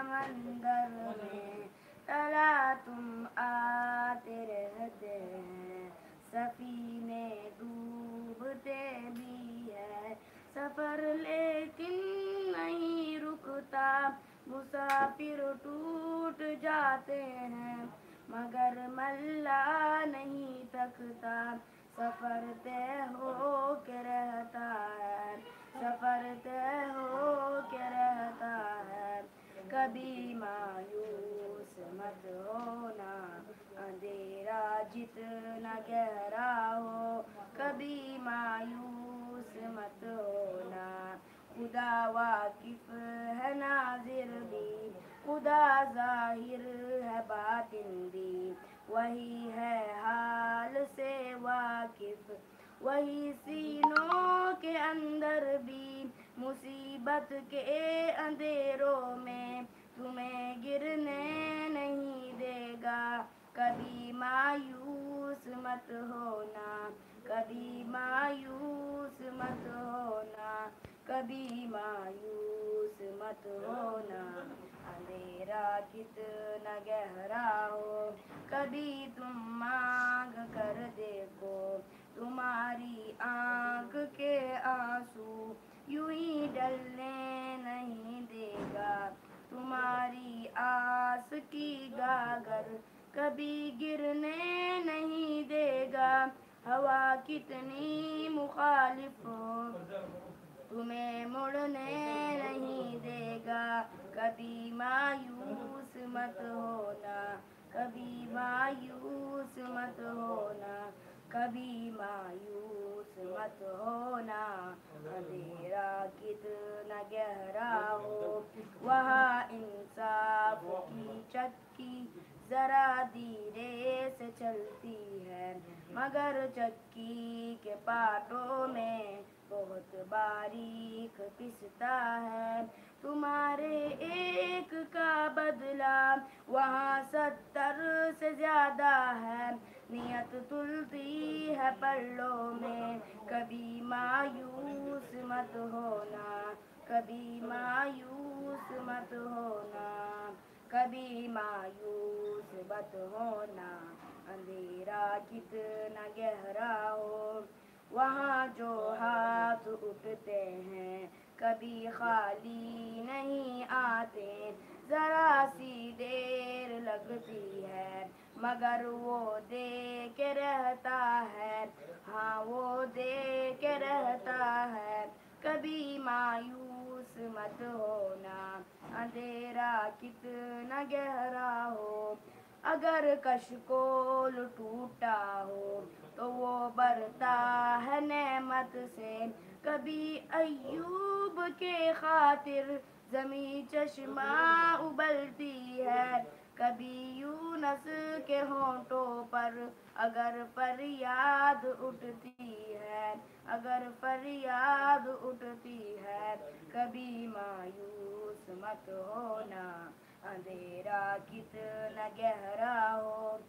समंदर में तला तुम आते रहते हैं, सफीने डूबते भी है, सफर लेकिन नहीं रुकता, मुसाफिर टूट जाते हैं मगर मल्ला नहीं थकता, सफर तय हो के रहता है, सफर तय हो के रहता है। कभी मायूस मत होना, अंधेरा जितना गहरा हो, कभी मायूस मत होना, खुदा वाकिफ है नाजिर भी, खुदा जाहिर है बातिन भी, वही है हाल से वाकिफ, वही सीनों के अंदर भी, मुसीबत के अंधेरों में तुम्हें गिरने नहीं देगा, कभी मायूस मत होना, कभी मायूस मत होना, कभी मायूस मत होना, अंधेरा कितना गहरा हो, कभी तुम मांग कर देखो, तुम्हारी आँख के आंसू यूं ही डलने नहीं देगा, तुम्हारी आस की गागर कभी गिरने नहीं देगा, हवा कितनी मुखालिफ हो तुम्हें मुड़ने नहीं देगा, कभी मायूस मत होना, कभी मायूस मत होना, कभी मायूस मत होना, अंधेरा कितना गहरा हो, वहाँ इंसाफ की चक्की जरा धीरे से चलती है, मगर चक्की के पाटों में बहुत बारीक पिसता है, तुम्हारे एक का बदला वहाँ 70 से ज्यादा है, नियत तुलती है पल्लों में, कभी मायूस मत होना, कभी मायूस मत होना, कभी मायूस मत होना, अंधेरा कितना गहरा हो, वहाँ जो हाथ उठते हैं कभी खाली नहीं आते, जरा सी देर लगती है मगर वो दे के रहता है, हाँ वो दे के रहता है, कभी मायूस मत होना, अंधेरा कितना गहरा हो, अगर कशकोल टूटा हो तो वो बरता है नेमत से, कभी अय्यूब के खातिर जमी चश्मा उबलती है, कभी यूनस के होंठों पर अगर फरियाद उठती है, अगर फरियाद उठती है, कभी मायूस मत होना, अंधेरा कितना गहरा हो।